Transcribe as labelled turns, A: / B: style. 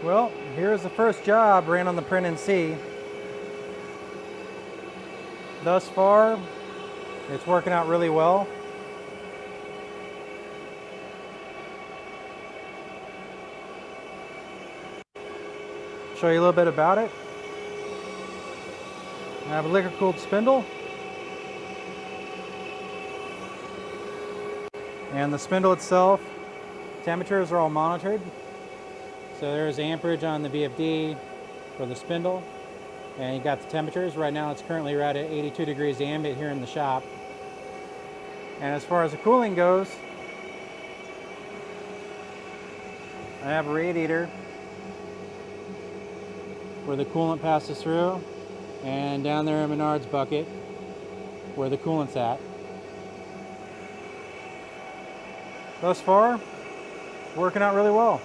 A: Well, here's the first job ran on the PrintNC. Thus far, it's working out really well. Show you a little bit about it. I have a liquor-cooled spindle. And the spindle itself, temperatures are all monitored. So there's amperage on the VFD for the spindle. And you got the temperatures. Right now it's currently right at 82 degrees ambient here in the shop. And as far as the cooling goes, I have a radiator where the coolant passes through, and down there a Menards bucket where the coolant's at. Thus far, working out really well.